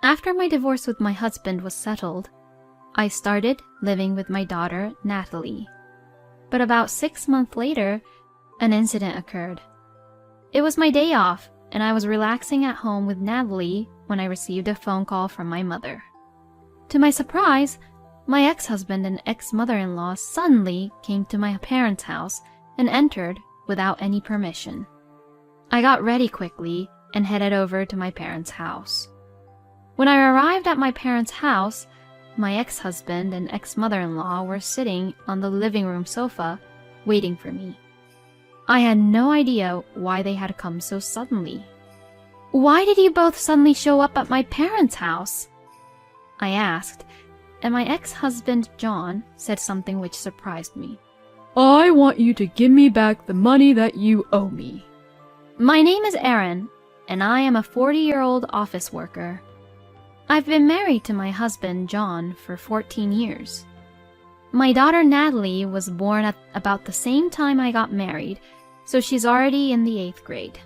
After my divorce with my husband was settled, I started living with my daughter, Natalie. But about 6 months later, an incident occurred. It was my day off, and I was relaxing at home with Natalie when I received a phone call from my mother. To my surprise, my ex-husband and ex-mother-in-law suddenly came to my parents' house and entered without any permission. I got ready quickly and headed over to my parents' house. When I arrived at my parents' house, my ex-husband and ex-mother-in-law were sitting on the living room sofa waiting for me. I had no idea why they had come so suddenly. "Why did you both suddenly show up at my parents' house?" I asked, and my ex-husband John said something which surprised me. "I want you to give me back the money that you owe me." My name is Aaron, and I am a 40-year-old office worker. I've been married to my husband John for 14 years. My daughter Natalie was born at about the same time I got married, so she's already in the 8th grade.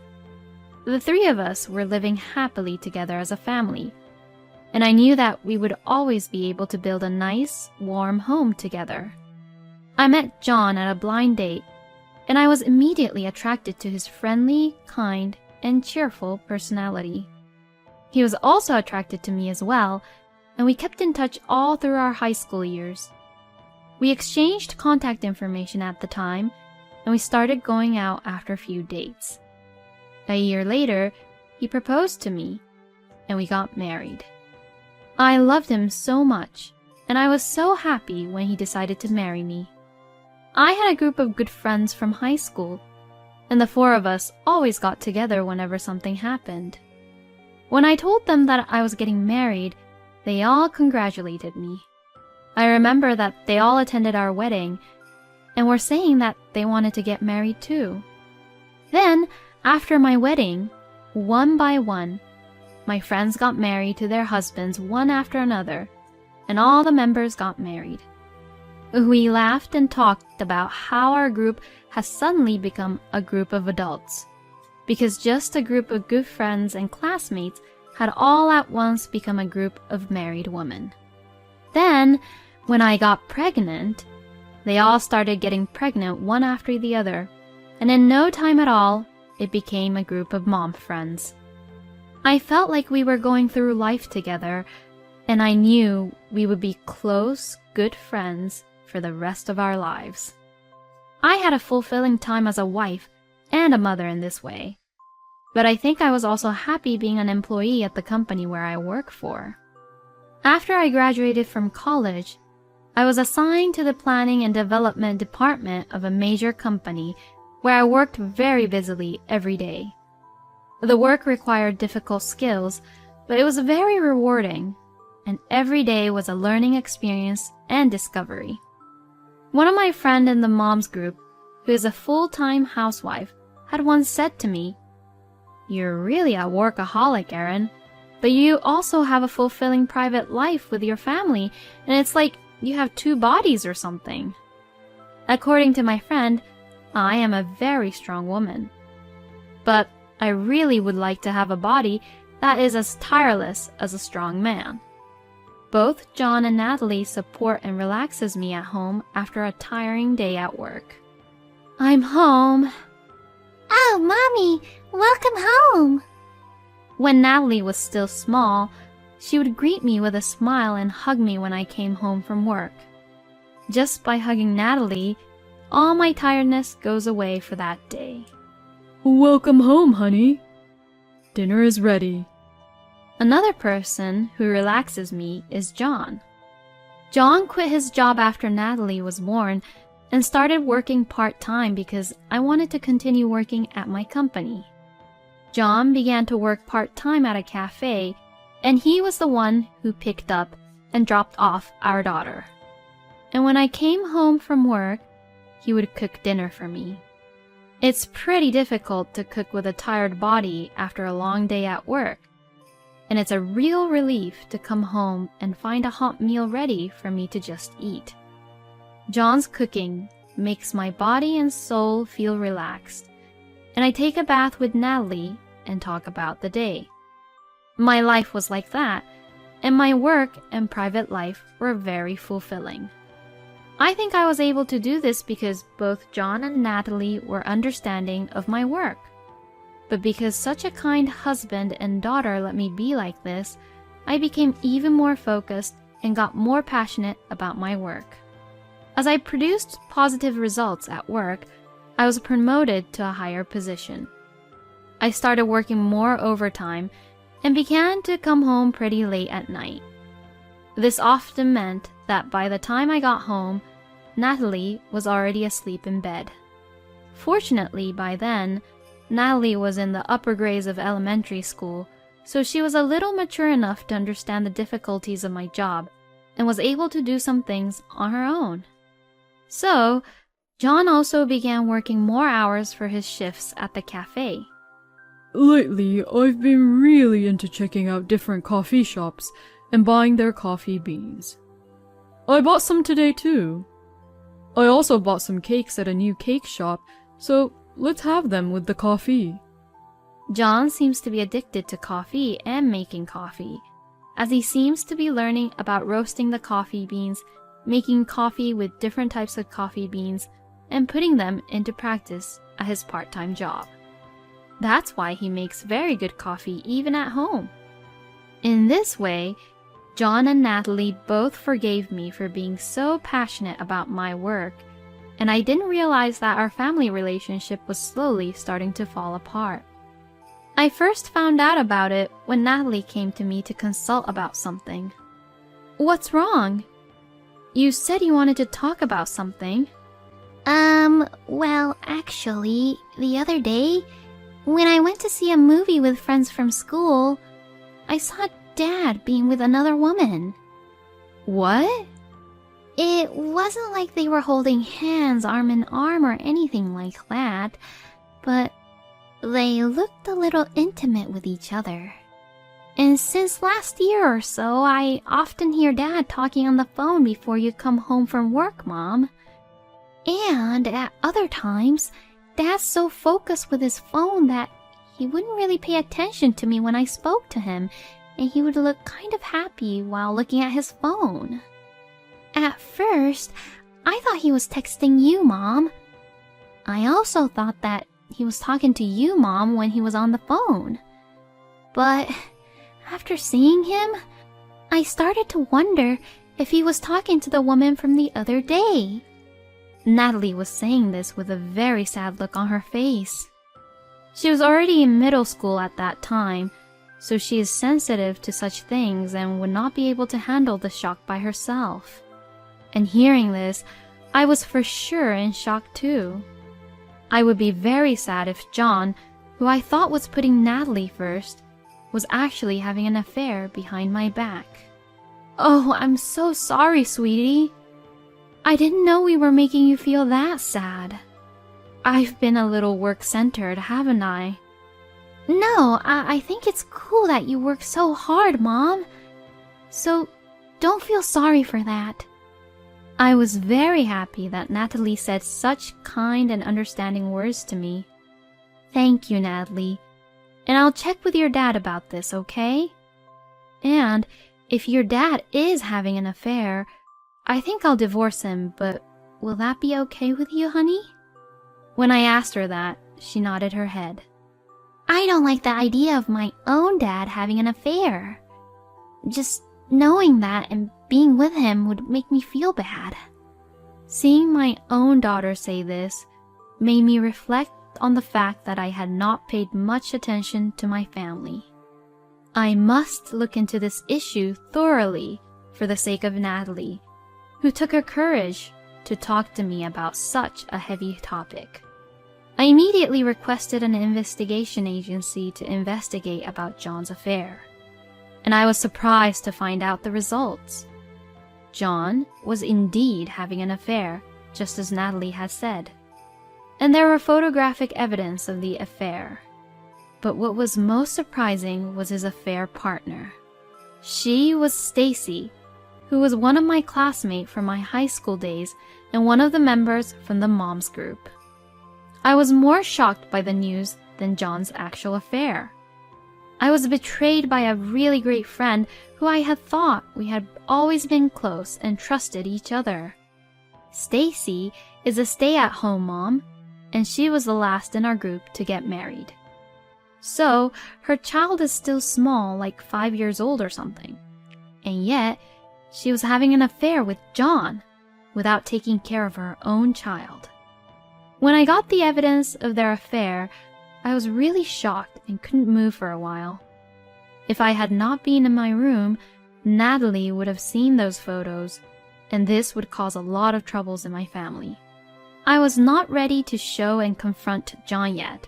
The three of us were living happily together as a family, and I knew that we would always be able to build a nice, warm home together. I met John at a blind date, and I was immediately attracted to his friendly, kind, and cheerful personality. He was also attracted to me as well, and we kept in touch all through our high school years. We exchanged contact information at the time, and we started going out after a few dates. A year later, he proposed to me, and we got married. I loved him so much, and I was so happy when he decided to marry me. I had a group of good friends from high school, and the four of us always got together whenever something happened. When I told them that I was getting married, they all congratulated me. I remember that they all attended our wedding and were saying that they wanted to get married too. Then, after my wedding, one by one, my friends got married to their husbands one after another, and all the members got married. We laughed and talked about how our group has suddenly become a group of adults, because just a group of good friends and classmates had all at once become a group of married women. Then, when I got pregnant, they all started getting pregnant one after the other, and in no time at all, it became a group of mom friends. I felt like we were going through life together, and I knew we would be close, good friends for the rest of our lives. I had a fulfilling time as a wife and a mother in this way, but I think I was also happy being an employee at the company where I work for. After I graduated from college, I was assigned to the planning and development department of a major company where I worked very busily every day. The work required difficult skills, but it was very rewarding, and every day was a learning experience and discovery. One of my friends in the moms group, who is a full-time housewife, had once said to me, "You're really a workaholic, Erin, but you also have a fulfilling private life with your family, and it's like you have two bodies or something." According to my friend, I am a very strong woman. But I really would like to have a body that is as tireless as a strong man. Both John and Natalie support and relaxes me at home after a tiring day at work. "I'm home." "Oh, Mommy, welcome home." When Natalie was still small, she would greet me with a smile and hug me when I came home from work. Just by hugging Natalie, all my tiredness goes away for that day. "Welcome home, honey. Dinner is ready." Another person who relaxes me is John. John quit his job after Natalie was born and started working part-time because I wanted to continue working at my company. John began to work part-time at a cafe, and he was the one who picked up and dropped off our daughter. And when I came home from work, he would cook dinner for me. It's pretty difficult to cook with a tired body after a long day at work, and it's a real relief to come home and find a hot meal ready for me to just eat. John's cooking makes my body and soul feel relaxed, and I take a bath with Natalie and talk about the day. My life was like that, and my work and private life were very fulfilling. I think I was able to do this because both John and Natalie were understanding of my work. But because such a kind husband and daughter let me be like this, I became even more focused and got more passionate about my work. As I produced positive results at work, I was promoted to a higher position. I started working more overtime and began to come home pretty late at night. This often meant that by the time I got home, Natalie was already asleep in bed. Fortunately, by then, Natalie was in the upper grades of elementary school, so she was a little mature enough to understand the difficulties of my job and was able to do some things on her own. So, John also began working more hours for his shifts at the cafe. Lately, I've been really into checking out different coffee shops and buying their coffee beans. I bought some today too. I also bought some cakes at a new cake shop, so let's have them with the coffee. John seems to be addicted to coffee and making coffee, as he seems to be learning about roasting the coffee beans, making coffee with different types of coffee beans, and putting them into practice at his part-time job. That's why he makes very good coffee even at home. In this way, John and Natalie both forgave me for being so passionate about my work, and I didn't realize that our family relationship was slowly starting to fall apart. I first found out about it when Natalie came to me to consult about something. What's wrong? You said you wanted to talk about something. Well, actually, the other day, when I went to see a movie with friends from school, I saw Dad being with another woman. What? It wasn't like they were holding hands arm in arm or anything like that, but they looked a little intimate with each other. And since last year or so, I often hear Dad talking on the phone before you come home from work, Mom. And at other times, Dad's so focused with his phone that he wouldn't really pay attention to me when I spoke to him, and he would look kind of happy while looking at his phone. At first, I thought he was texting you, Mom. I also thought that he was talking to you, Mom, when he was on the phone. But after seeing him, I started to wonder if he was talking to the woman from the other day. Natalie was saying this with a very sad look on her face. She was already in middle school at that time, so she is sensitive to such things and would not be able to handle the shock by herself. And hearing this, I was for sure in shock too. I would be very sad if John, who I thought was putting Natalie first, was actually having an affair behind my back. Oh, I'm so sorry, sweetie. I didn't know we were making you feel that sad. I've been a little work-centered, haven't I? No, I think it's cool that you work so hard, Mom. So don't feel sorry for that. I was very happy that Natalie said such kind and understanding words to me. Thank you, Natalie. And I'll check with your dad about this, okay? And if your dad is having an affair, I think I'll divorce him, but will that be okay with you, honey? When I asked her that, she nodded her head. I don't like the idea of my own dad having an affair. Just knowing that and being with him would make me feel bad. Seeing my own daughter say this made me reflect on the fact that I had not paid much attention to my family. I must look into this issue thoroughly for the sake of Natalie, who took her courage to talk to me about such a heavy topic. I immediately requested an investigation agency to investigate about John's affair, and I was surprised to find out the results. John was indeed having an affair, just as Natalie had said, and there were photographic evidence of the affair. But what was most surprising was his affair partner. She was Stacy, who was one of my classmates from my high school days and one of the members from the moms group. I was more shocked by the news than John's actual affair. I was betrayed by a really great friend who I had thought we had always been close and trusted each other. Stacy is a stay-at-home mom, and she was the last in our group to get married. So, her child is still small, like 5 years old or something. And yet, she was having an affair with John without taking care of her own child. When I got the evidence of their affair, I was really shocked and couldn't move for a while. If I had not been in my room, Natalie would have seen those photos, and this would cause a lot of troubles in my family. I was not ready to show and confront John yet,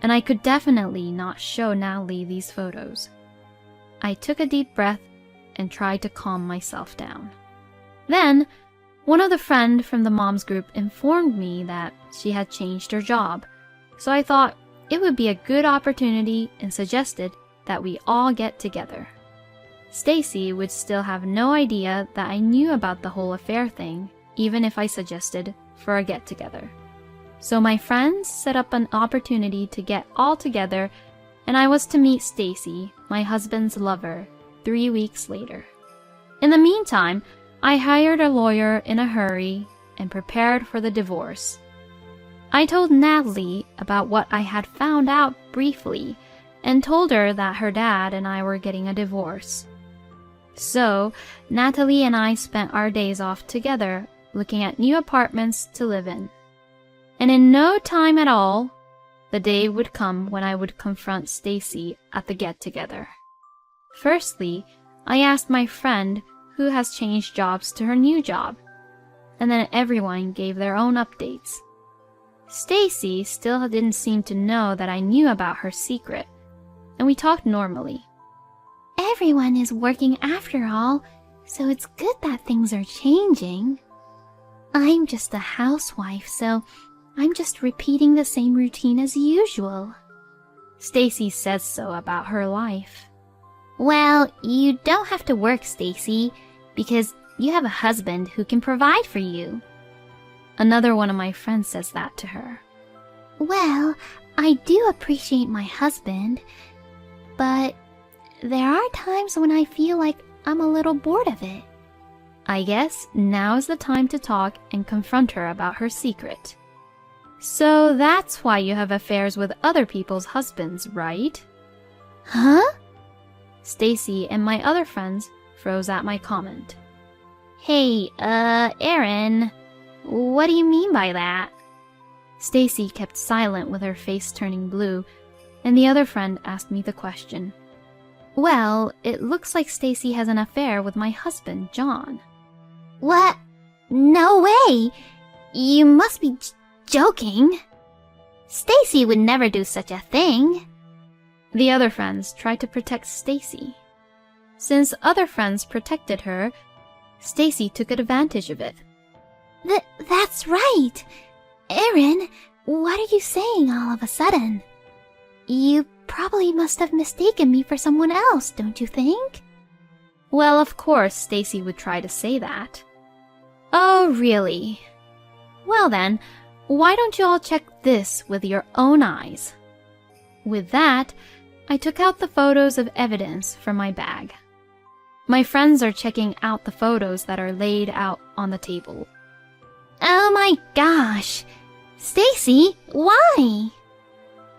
and I could definitely not show Natalie these photos. I took a deep breath and tried to calm myself down. Then, one of the friends from the mom's group informed me that she had changed her job, so I thought it would be a good opportunity and suggested that we all get together. Stacy would still have no idea that I knew about the whole affair thing, even if I suggested for a get-together. So my friends set up an opportunity to get all together, and I was to meet Stacy, my husband's lover, 3 weeks later. In the meantime, I hired a lawyer in a hurry and prepared for the divorce. I told Natalie about what I had found out briefly and told her that her dad and I were getting a divorce. So, Natalie and I spent our days off together looking at new apartments to live in. And in no time at all, the day would come when I would confront Stacy at the get-together. Firstly, I asked my friend who has changed jobs to her new job, and then everyone gave their own updates. Stacy still didn't seem to know that I knew about her secret, and we talked normally. Everyone is working after all, so it's good that things are changing. I'm just a housewife, so I'm just repeating the same routine as usual. Stacy says so about her life. Well, you don't have to work, Stacy, because you have a husband who can provide for you. Another one of my friends says that to her. Well, I do appreciate my husband, but there are times when I feel like I'm a little bored of it. I guess now is the time to talk and confront her about her secret. So that's why you have affairs with other people's husbands, right? Huh? Stacy and my other friends froze at my comment. Hey, Erin, what do you mean by that? Stacy kept silent with her face turning blue, and the other friend asked me the question. Well, it looks like Stacy has an affair with my husband, John. What? No way! You must be joking. Stacy would never do such a thing. The other friends tried to protect Stacy. Since other friends protected her, Stacy took advantage of it. That's right. Erin, what are you saying all of a sudden? You probably must have mistaken me for someone else, don't you think? Well, of course, Stacy would try to say that. Oh, really? Well then, why don't you all check this with your own eyes? With that, I took out the photos of evidence from my bag. My friends are checking out the photos that are laid out on the table. Oh my gosh! Stacy, why?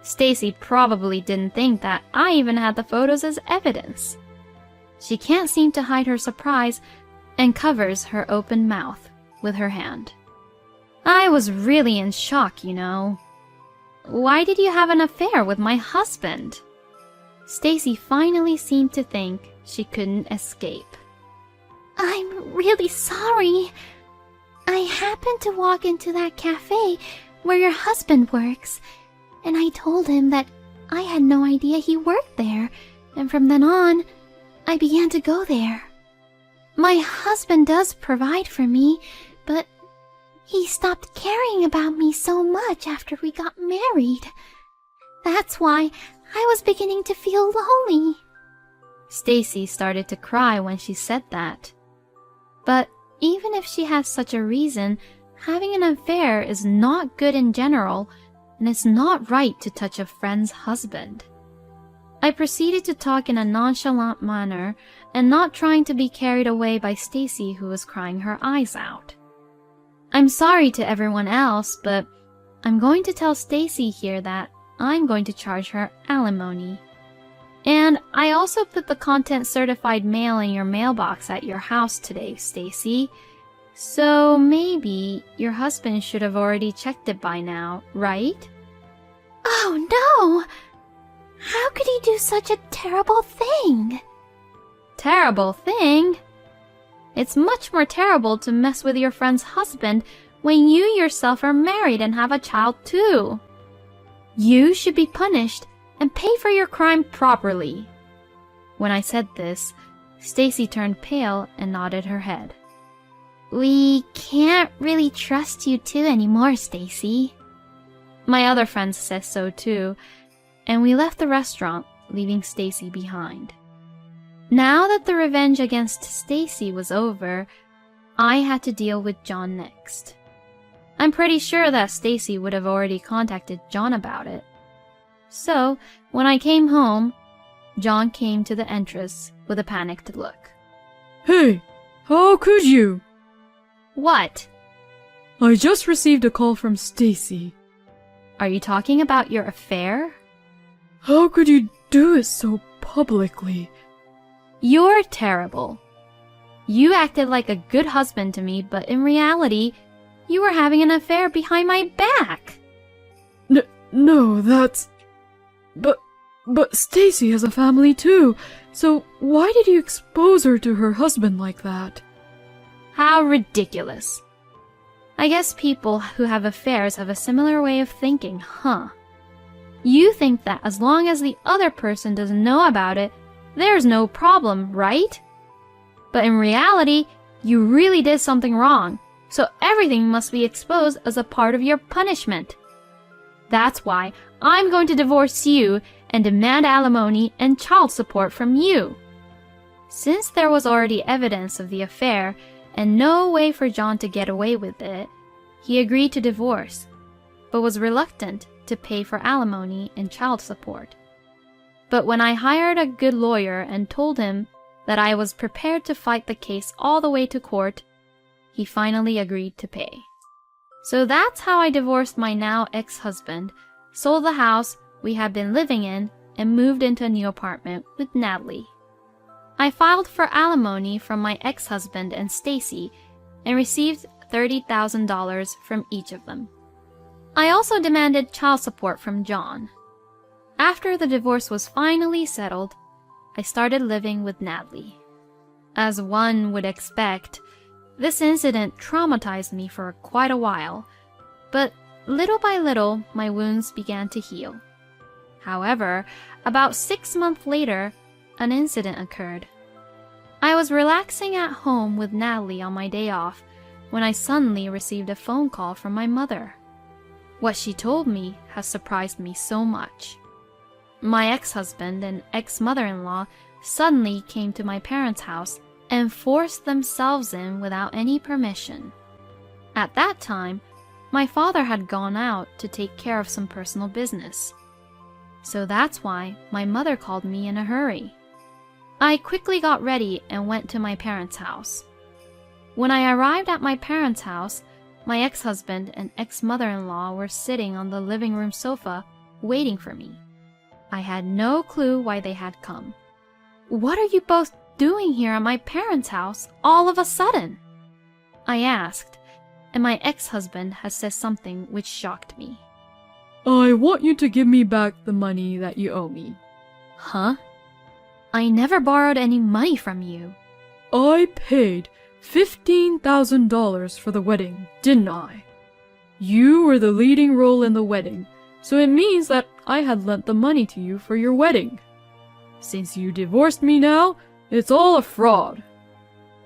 Stacy probably didn't think that I even had the photos as evidence. She can't seem to hide her surprise and covers her open mouth with her hand. I was really in shock, you know. Why did you have an affair with my husband? Stacy finally seemed to think she couldn't escape. I'm really sorry. I happened to walk into that cafe where your husband works, and I told him that I had no idea he worked there, and from then on, I began to go there. My husband does provide for me, but he stopped caring about me so much after we got married. That's why I was beginning to feel lonely. Stacy started to cry when she said that. But even if she has such a reason, having an affair is not good in general, and it's not right to touch a friend's husband. I proceeded to talk in a nonchalant manner and not trying to be carried away by Stacy, who was crying her eyes out. I'm sorry to everyone else, but I'm going to tell Stacy here that I'm going to charge her alimony. And I also put the content certified mail in your mailbox at your house today, Stacy. So maybe your husband should have already checked it by now, right? Oh no! How could he do such a terrible thing? Terrible thing? It's much more terrible to mess with your friend's husband when you yourself are married and have a child too. You should be punished and pay for your crime properly. When I said this, Stacy turned pale and nodded her head. We can't really trust you two anymore, Stacy. My other friends said so too, and we left the restaurant, leaving Stacy behind. Now that the revenge against Stacy was over, I had to deal with John next. I'm pretty sure that Stacy would have already contacted John about it. So, when I came home, John came to the entrance with a panicked look. Hey, how could you? What? I just received a call from Stacy. Are you talking about your affair? How could you do it so publicly? You're terrible. You acted like a good husband to me, but in reality, you were having an affair behind my back. No, that's... But Stacy has a family too, so why did you expose her to her husband like that? How ridiculous. I guess people who have affairs have a similar way of thinking, huh? You think that as long as the other person doesn't know about it, there's no problem, right? But in reality, you really did something wrong, so everything must be exposed as a part of your punishment. That's why I'm going to divorce you and demand alimony and child support from you. Since there was already evidence of the affair and no way for John to get away with it, he agreed to divorce, but was reluctant to pay for alimony and child support. But when I hired a good lawyer and told him that I was prepared to fight the case all the way to court, he finally agreed to pay. So that's how I divorced my now ex-husband, sold the house we had been living in, and moved into a new apartment with Natalie. I filed for alimony from my ex-husband and Stacy and received $30,000 from each of them. I also demanded child support from John. After the divorce was finally settled, I started living with Natalie. As one would expect, this incident traumatized me for quite a while, but little by little my wounds began to heal. However, about 6 months later, an incident occurred. I was relaxing at home with Natalie on my day off when I suddenly received a phone call from my mother. What she told me has surprised me so much. My ex-husband and ex-mother-in-law suddenly came to my parents' house and forced themselves in without any permission. At that time, my father had gone out to take care of some personal business. So that's why my mother called me in a hurry. I quickly got ready and went to my parents' house. When I arrived at my parents' house, my ex-husband and ex-mother-in-law were sitting on the living room sofa waiting for me. I had no clue why they had come. "What are you both doing here at my parents' house all of a sudden?" I asked, and my ex-husband had said something which shocked me. I want you to give me back the money that you owe me. Huh? I never borrowed any money from you. I paid $15,000 for the wedding, didn't I? You were the leading role in the wedding, so it means that I had lent the money to you for your wedding. Since you divorced me now, it's all a fraud.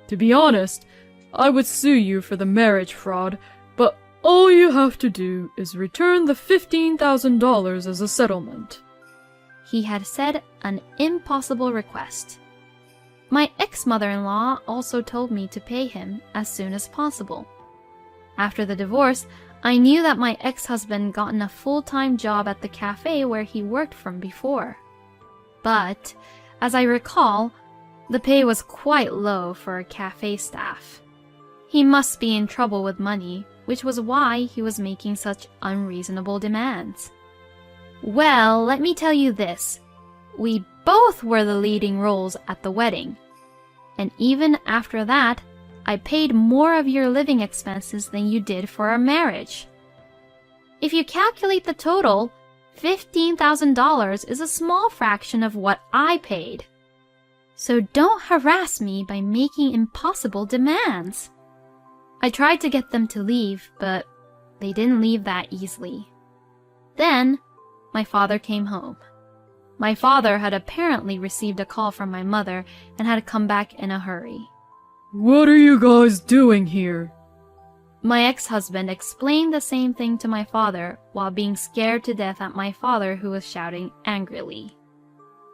To be honest, I would sue you for the marriage fraud, but all you have to do is return the $15,000 as a settlement. He had said an impossible request. My ex-mother-in-law also told me to pay him as soon as possible. After the divorce, I knew that my ex-husband gotten a full-time job at the cafe where he worked from before. But, as I recall, the pay was quite low for a cafe staff. He must be in trouble with money, which was why he was making such unreasonable demands. Well, let me tell you this. We both were the leading roles at the wedding. And even after that, I paid more of your living expenses than you did for our marriage. If you calculate the total, $15,000 is a small fraction of what I paid. So don't harass me by making impossible demands. I tried to get them to leave, but they didn't leave that easily. Then, my father came home. My father had apparently received a call from my mother and had come back in a hurry. What are you guys doing here? My ex-husband explained the same thing to my father while being scared to death at my father, who was shouting angrily.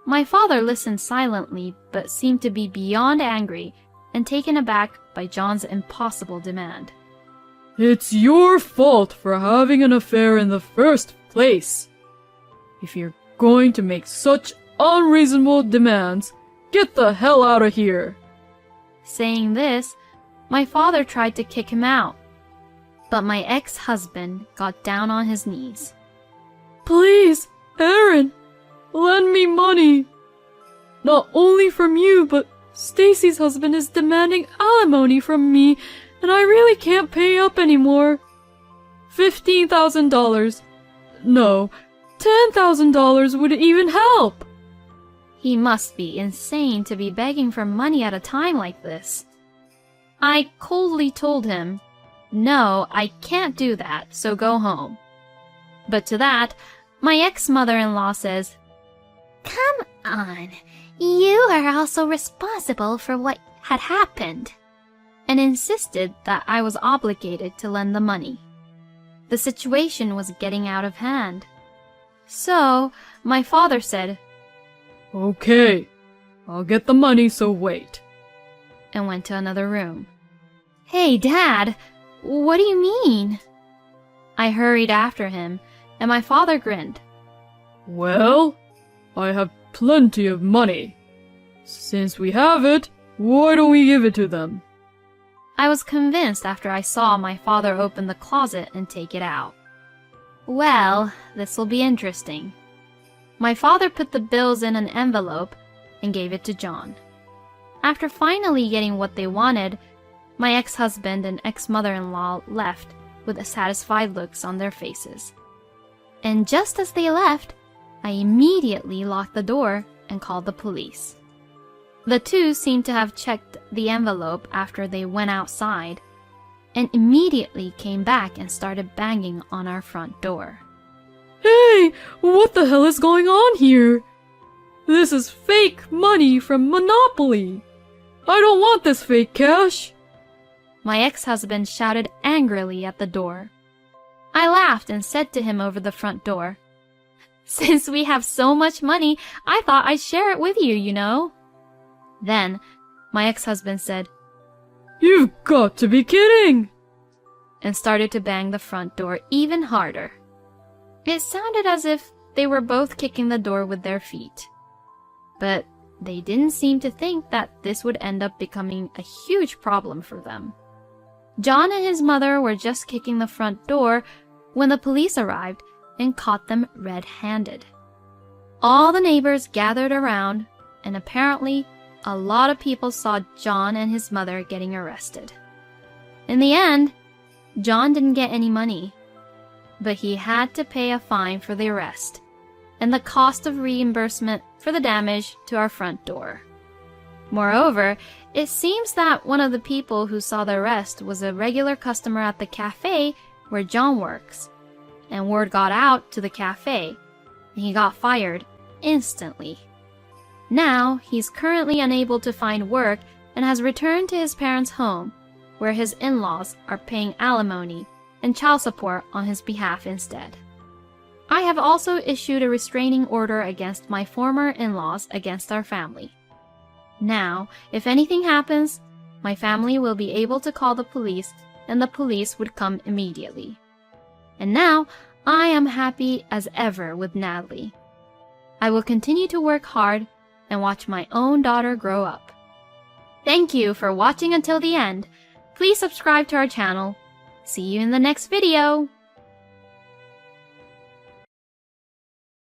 My father listened silently but seemed to be beyond angry and taken aback by John's impossible demand. It's your fault for having an affair in the first place. If you're going to make such unreasonable demands, get the hell out of here. Saying this, my father tried to kick him out, but my ex-husband got down on his knees. Please, Aaron, lend me money. Not only from you, but Stacy's husband is demanding alimony from me, and I really can't pay up anymore. $15,000. No, $10,000 would even help. He must be insane to be begging for money at a time like this. I coldly told him, "No, I can't do that, so go home." But to that, my ex-mother-in-law says, Come on, you are also responsible for what had happened. and insisted that I was obligated to lend the money. The situation was getting out of hand. So, my father said, Okay, I'll get the money, so wait. And went to another room. Hey, Dad, what do you mean? I hurried after him, and my father grinned. Well, I have plenty of money. Since we have it, why don't we give it to them? I was convinced after I saw my father open the closet and take it out. Well, this'll be interesting. My father put the bills in an envelope and gave it to John. After finally getting what they wanted, my ex-husband and ex-mother-in-law left with satisfied looks on their faces. And just as they left, I immediately locked the door and called the police. The two seemed to have checked the envelope after they went outside, and immediately came back and started banging on our front door. Hey, what the hell is going on here? This is fake money from Monopoly. I don't want this fake cash. My ex-husband shouted angrily at the door. I laughed and said to him over the front door, "Since we have so much money, I thought I'd share it with you, you know." Then, my ex-husband said, You've got to be kidding! and started to bang the front door even harder. It sounded as if they were both kicking the door with their feet. But they didn't seem to think that this would end up becoming a huge problem for them. John and his mother were just kicking the front door when the police arrived and caught them red-handed. All the neighbors gathered around, and apparently a lot of people saw John and his mother getting arrested. In the end, John didn't get any money, but he had to pay a fine for the arrest and the cost of reimbursement for the damage to our front door. Moreover, it seems that one of the people who saw the arrest was a regular customer at the cafe where John works, and word got out to the cafe, and he got fired instantly. Now, he's currently unable to find work and has returned to his parents' home, where his in-laws are paying alimony and child support on his behalf instead. I have also issued a restraining order against my former in-laws against our family. Now, if anything happens, my family will be able to call the police, and the police would come immediately. And now, I am happy as ever with Natalie. I will continue to work hard and watch my own daughter grow up. Thank you for watching until the end. Please subscribe to our channel. See you in the next video.